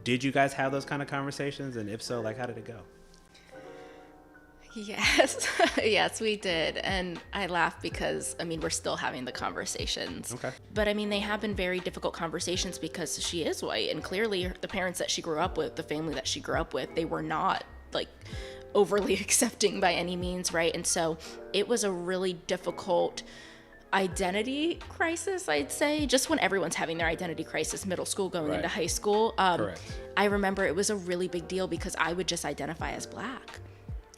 did you guys have those kind of conversations? And if so, like, how did it go? Yes, yes, we did. And I laugh because, I mean, we're still having the conversations. Okay. But I mean, they have been very difficult conversations because she is white. And clearly, the parents that she grew up with, the family that she grew up with, they were not like overly accepting by any means, right? And so it was a really difficult identity crisis, I'd say, just when everyone's having their identity crisis, middle school going into high school. Correct. I remember it was a really big deal because I would just identify as Black.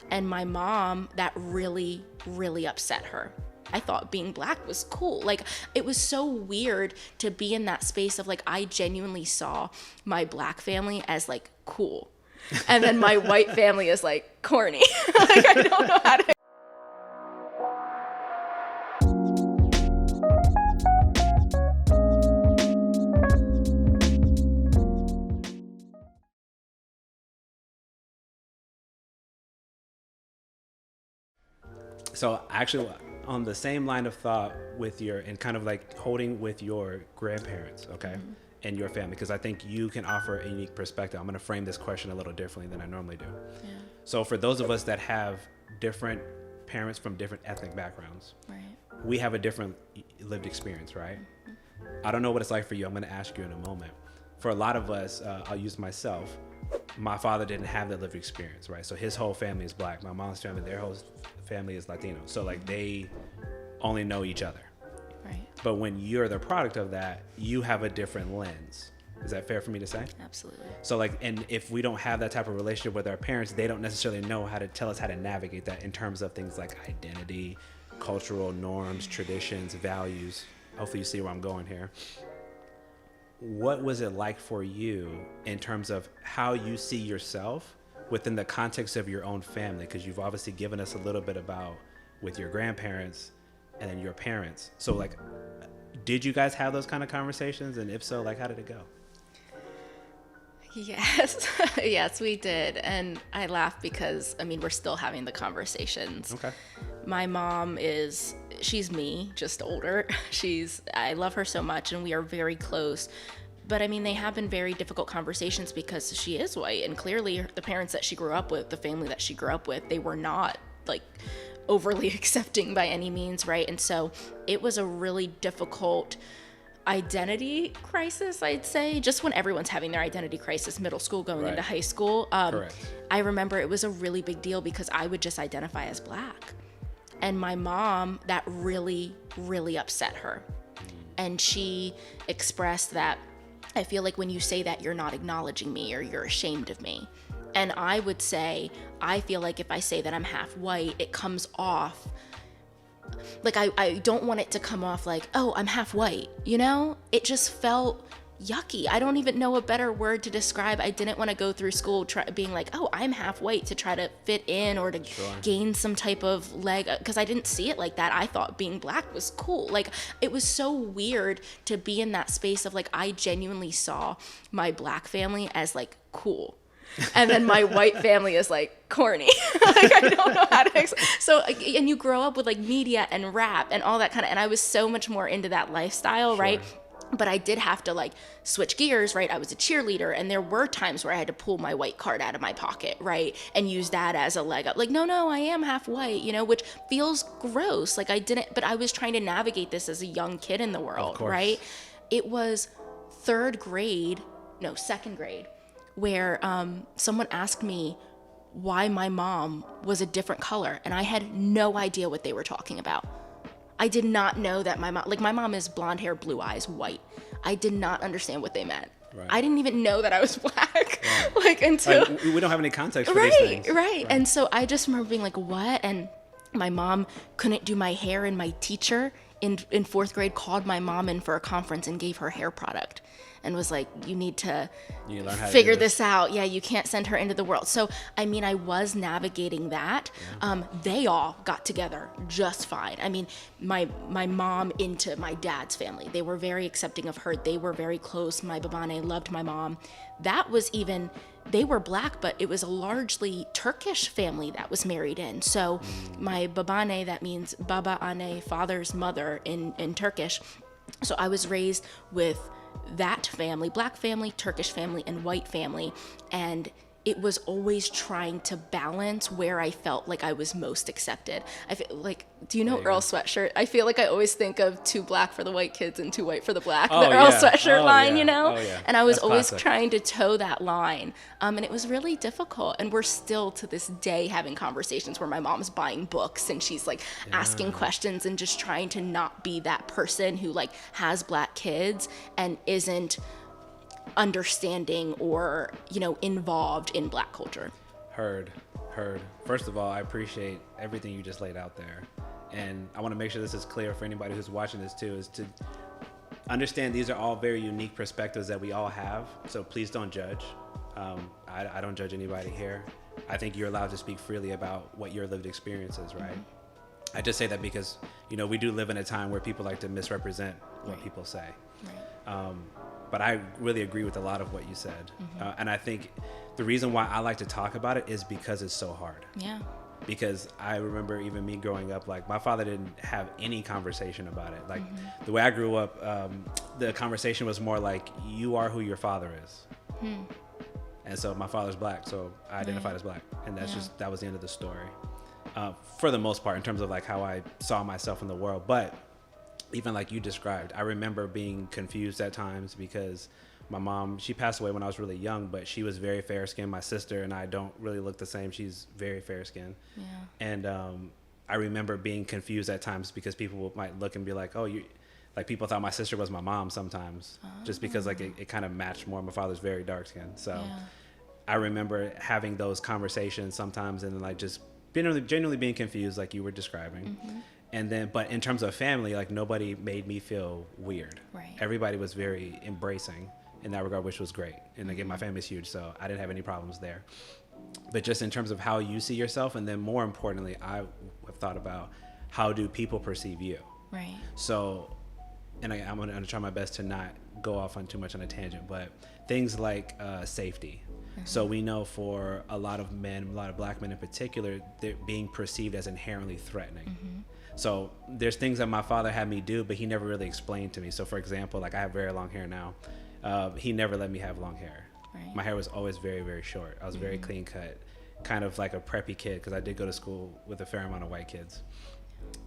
And my mom, that really, really upset her. I thought being Black was cool. Like, it was so weird to be in that space of like, I genuinely saw my Black family as like cool. And then my white family is like corny. Like, I don't know how to. So actually, on the same line of thought with your, and kind of like holding with your grandparents, okay, and your family, because I think you can offer a unique perspective. I'm going to frame this question a little differently than I normally do. Yeah. So for those of us that have different parents from different ethnic backgrounds, Right. we have a different lived experience, right? I don't know what it's like for you. I'm going to ask you in a moment. For a lot of us, I'll use myself. My father didn't have that lived experience, right? So his whole family is Black. My mom's family, their whole family is Latino. So like they only know each other. Right. But when you're the product of that, you have a different lens. Is that fair for me to say? Absolutely. So like, and if we don't have that type of relationship with our parents, they don't necessarily know how to tell us how to navigate that in terms of things like identity, cultural norms, traditions, values. Hopefully you see where I'm going here. What was it like for you in terms of how you see yourself within the context of your own family? Because you've obviously given us a little bit about with your grandparents and then your parents. So like, did you guys have those kind of conversations? And if so, like, how did it go? Yes, yes, we did. And I laugh because, I mean, we're still having the conversations. Okay. My mom she's me, just older. I love her so much and we are very close. But I mean, they have been very difficult conversations because she is white. And clearly the parents that she grew up with, the family that she grew up with, they were not like overly accepting by any means, right? And so it was a really difficult identity crisis, I'd say, just when everyone's having their identity crisis, middle school going into high school. Correct. I remember it was a really big deal because I would just identify as Black. And my mom, that really, really upset her. And she expressed that, I feel like when you say that, you're not acknowledging me or you're ashamed of me. And I would say, I feel like if I say that I'm half white, it comes off like I don't want it to come off like, oh, I'm half white, you know? It just felt yucky. I don't even know a better word to describe. I didn't want to go through school being like, oh, I'm half white to try to fit in or to gain some type of leg, because I didn't see it like that. I thought being Black was cool. Like, it was so weird to be in that space of like, I genuinely saw my Black family as like cool. And then my white family is like corny. Like, I don't know how to so, and you grow up with like media and rap and all that kind of, and I was so much more into that lifestyle, right? But I did have to like switch gears, right? I was a cheerleader and there were times where I had to pull my white card out of my pocket, right? And use that as a leg up. Like, no, I am half white, you know, which feels gross. Like but I was trying to navigate this as a young kid in the world, right? It was second grade, where someone asked me why my mom was a different color. And I had no idea what they were talking about. I did not know that my mom is blonde hair, blue eyes, white. I did not understand what they meant. Right. I didn't even know that I was Black. Right. Like, until we don't have any context for these things. Right. And so I just remember being like, what? And my mom couldn't do my hair, and my teacher in fourth grade called my mom in for a conference and gave her hair product and was like, you need to learn how to figure this out. Yeah, you can't send her into the world. So, I mean, I was navigating that. Yeah. They all got together just fine. I mean, my mom into my dad's family, they were very accepting of her. They were very close. My babane loved my mom. That was even, they were Black, but it was a largely Turkish family that was married in. So my babane, that means baba anne, father's mother in Turkish. So I was raised with that family, black family, Turkish family, and white family. And it was always trying to balance where I felt like I was most accepted. I feel like, do you know Earl Sweatshirt? I feel like I always think of too black for the white kids and too white for the black. Oh, the Earl yeah. Sweatshirt Oh, line, yeah. you know? Oh, yeah. And I was That's always classic. trying to toe that line. And it was really difficult. And we're still to this day having conversations where my mom's buying books and she's like asking questions and just trying to not be that person who like has black kids and isn't understanding or, you know, involved in black culture. Heard. First of all, I appreciate everything you just laid out there. And I want to make sure this is clear for anybody who's watching this too, is to understand these are all very unique perspectives that we all have. So please don't judge. I don't judge anybody here. I think you're allowed to speak freely about what your lived experience is, right? Mm-hmm. I just say that because, you know, we do live in a time where people like to misrepresent what people say. Right. But I really agree with a lot of what you said. And I think the reason why I like to talk about it is because it's so hard. Yeah. Because I remember even me growing up, like my father didn't have any conversation about it. Like the way I grew up, the conversation was more like, you are who your father is. And so my father's black, so I identified as black. And that's just, that was the end of the story. For the most part, in terms of like how I saw myself in the world. But even like you described, I remember being confused at times because my mom, she passed away when I was really young, but she was very fair skinned. My sister and I don't really look the same. She's very fair skinned. Yeah. And I remember being confused at times because people might look and be like, oh, you, like people thought my sister was my mom sometimes, just because like it kind of matched more. My father's very dark skinned. So I remember having those conversations sometimes and like just genuinely being confused like you were describing. And then, but in terms of family, like nobody made me feel weird. Right. Everybody was very embracing in that regard, which was great. And again, my family's huge, so I didn't have any problems there. But just in terms of how you see yourself, and then more importantly, I have thought about how do people perceive you. Right. So, and I'm gonna try my best to not go off on too much on a tangent, but things like safety. So we know for a lot of men, a lot of black men in particular, they're being perceived as inherently threatening. So there's things that my father had me do, but he never really explained to me. So for example, like I have very long hair now. He never let me have long hair. Right. My hair was always very, very short. I was very clean cut, kind of like a preppy kid because I did go to school with a fair amount of white kids.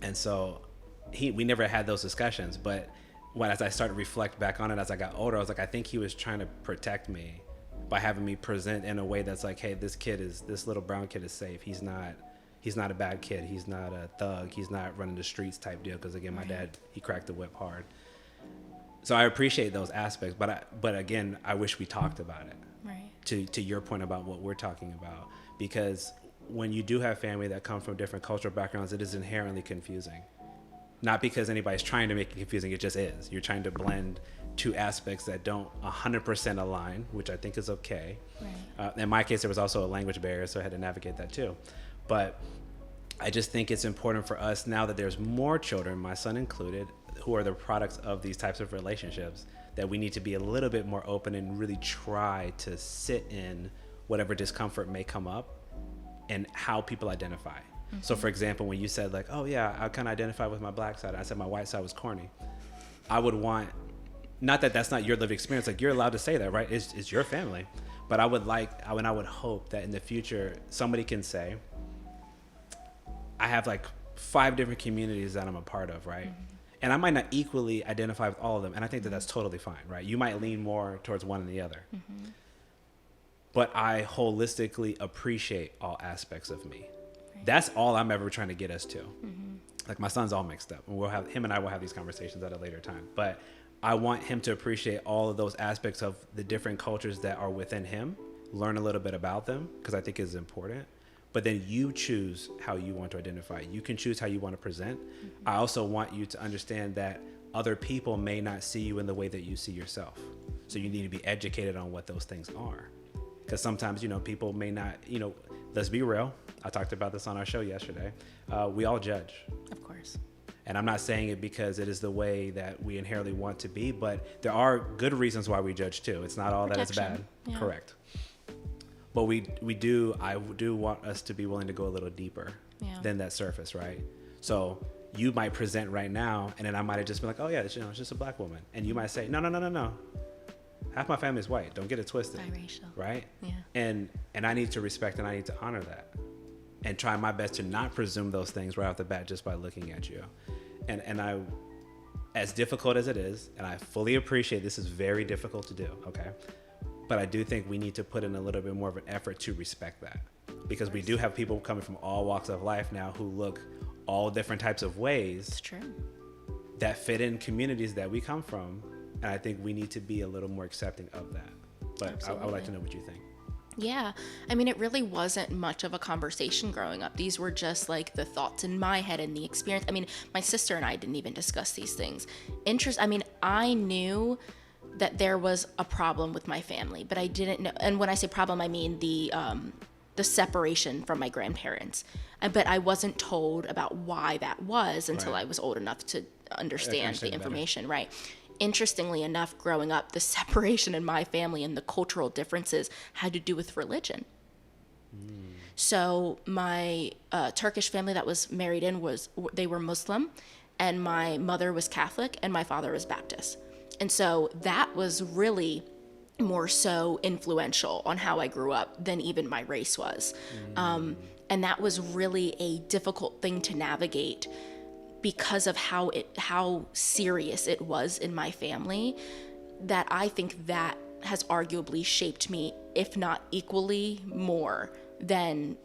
And so we never had those discussions. But as I started to reflect back on it as I got older, I was like, I think he was trying to protect me by having me present in a way that's like, hey, this little brown kid is safe. He's not a bad kid. He's not a thug. He's not running the streets type deal. Because again, my dad, he cracked the whip hard. So I appreciate those aspects, but again, I wish we talked about it. Right. To your point about what we're talking about, because when you do have family that come from different cultural backgrounds, it is inherently confusing. Not because anybody's trying to make it confusing, it just is. You're trying to blend two aspects that don't 100% align, which I think is okay. Right. In my case, there was also a language barrier, so I had to navigate that too. But I just think it's important for us now that there's more children, my son included, who are the products of these types of relationships, that we need to be a little bit more open and really try to sit in whatever discomfort may come up and how people identify. So for example, when you said like, oh yeah, I kind of identify with my black side, I said my white side was corny. I would want, not that that's not your lived experience, like you're allowed to say that, right? It's your family. But I would hope that in the future, somebody can say, I have like 5 different communities that I'm a part of, right? And I might not equally identify with all of them. And I think that that's totally fine, right? You might lean more towards one than the other. But I holistically appreciate all aspects of me. Right. That's all I'm ever trying to get us to. Like my son's all mixed up. And him and I will have these conversations at a later time. But I want him to appreciate all of those aspects of the different cultures that are within him, learn a little bit about them, because I think it's important. But then you choose how you want to identify. You can choose how you want to present. I also want you to understand that other people may not see you in the way that you see yourself. So you need to be educated on what those things are. Because sometimes, people may not, let's be real. I talked about this on our show yesterday. We all judge. Of course. And I'm not saying it because it is the way that we inherently want to be, but there are good reasons why we judge too. It's not all that is bad. Yeah. Correct. But I do want us to be willing to go a little deeper than that surface, right? So you might present right now, and then I might have just been like, oh yeah, it's just a black woman. And you might say, no. Half my family is white. Don't get it twisted. Biracial. Right? Yeah. And I need to respect and I need to honor that. And try my best to not presume those things right off the bat just by looking at you. And I, as difficult as it is, and I fully appreciate this is very difficult to do, okay? But I do think we need to put in a little bit more of an effort to respect that. Because we do have people coming from all walks of life now who look all different types of ways. It's true. That fit in communities that we come from. And I think we need to be a little more accepting of that. But I would like to know what you think. Yeah. I mean, it really wasn't much of a conversation growing up. These were just like the thoughts in my head and the experience. I mean, my sister and I didn't even discuss these things. I knew that there was a problem with my family, but I didn't know. And when I say problem, I mean the separation from my grandparents. But I wasn't told about why that was until Right. I was old enough to understand the better. information, right? Interestingly enough, growing up, the separation in my family and the cultural differences had to do with religion. So my Turkish family that was married in they were Muslim, and my mother was Catholic and my father was Baptist. And so that was really more so influential on how I grew up than even my race was. And that was really a difficult thing to navigate because of how serious it was in my family, that I think that has arguably shaped me, if not equally more than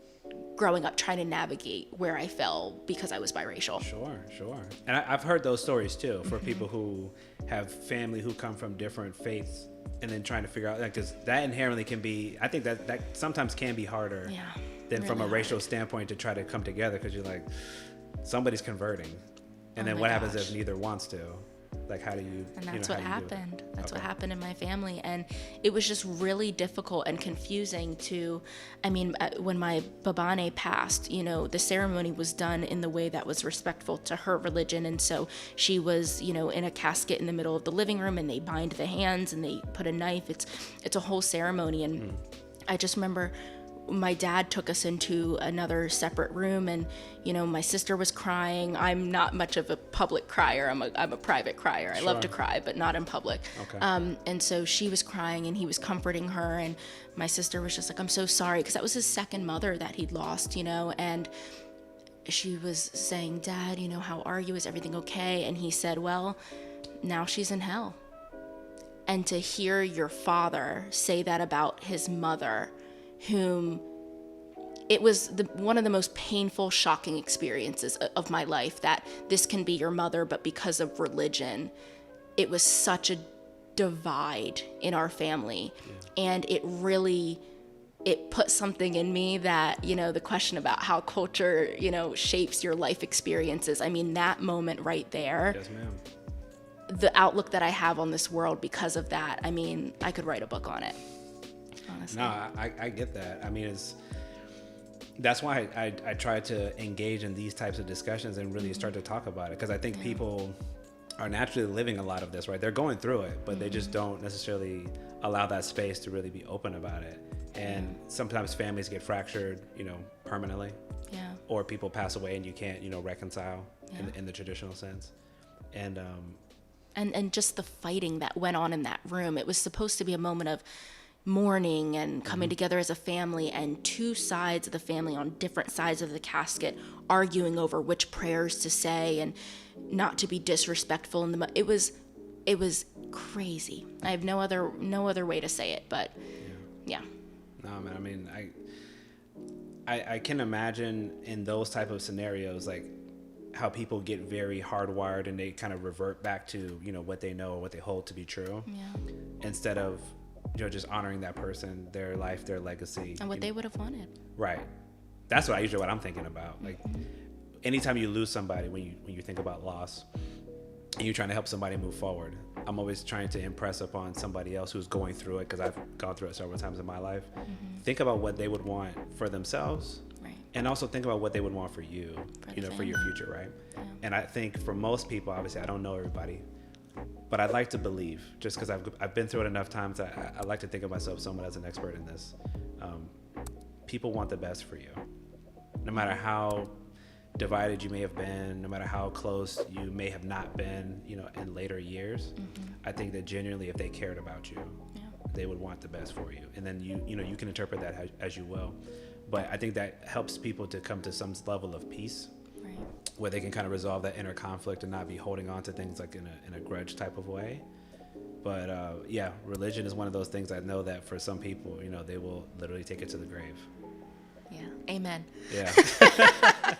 growing up trying to navigate where I fell because I was biracial. Sure. And I've heard those stories too, for people who have family who come from different faiths and then trying to figure out, because that inherently can be, I think that sometimes can be harder than from a really racial hard. standpoint to try to come together, because you're like, somebody's converting. And Oh then my what happens gosh. if neither wants to? Like, how do you, And you that's know, what how do you do it? happened. That's what Okay. happened in my family. And it was just really difficult and confusing when my babane passed, the ceremony was done in the way that was respectful to her religion. And so she was, in a casket in the middle of the living room, and they bind the hands and they put a knife. It's a whole ceremony. And I just remember my dad took us into another separate room, and my sister was crying. I'm not much of a public crier. I'm a private crier. I love to Sure. cry, but not in public. Okay. And so she was crying, and he was comforting her, and my sister was just like, I'm so sorry, because that was his second mother that he'd lost, and she was saying, Dad, how are you? Is everything okay? And he said, well, now she's in hell. And to hear your father say that about his mother, whom it was one of the most painful, shocking experiences of my life, that this can be your mother, but because of religion, it was such a divide in our family. And it put something in me that, the question about how culture, shapes your life experiences. I mean, that moment right there, Yes, ma'am. the outlook that I have on this world because of that, I mean, I could write a book on it. Honestly. No, I get that. I mean, that's why I try to engage in these types of discussions and really start to talk about it, because I think people are naturally living a lot of this, right? They're going through it, but they just don't necessarily allow that space to really be open about it. And sometimes families get fractured, permanently, Yeah. or people pass away and you can't, reconcile in the traditional sense. And And just the fighting that went on in that room. It was supposed to be a moment of mourning and coming together as a family, and two sides of the family on different sides of the casket arguing over which prayers to say and not to be disrespectful in it was crazy. I have no other way to say it, but yeah. no, man, I mean, I can imagine in those type of scenarios, like how people get very hardwired and they kind of revert back to, what they know or what they hold to be true, instead of, just honoring that person, their life, their legacy, And what they would have wanted. Right. That's what I'm thinking about. Like, anytime you lose somebody, when you think about loss and you're trying to help somebody move forward, I'm always trying to impress upon somebody else who's going through it, because I've gone through it several times in my life. Think about what they would want for themselves, Right. and also think about what they would want for you, For the for your family. future, right? Yeah. And I think for most people, obviously, I don't know everybody, but I'd like to believe, just because I've been through it enough times, I like to think of myself somewhat as an expert in this. People want the best for you, no matter how divided you may have been, no matter how close you may have not been, in later years. I think that genuinely, if they cared about you, they would want the best for you, and then you can interpret that as you will. But I think that helps people to come to some level of peace, Right. where they can kind of resolve that inner conflict and not be holding on to things like in a grudge type of way. But yeah, religion is one of those things I know that for some people, they will literally take it to the grave. Yeah. Amen. Yeah.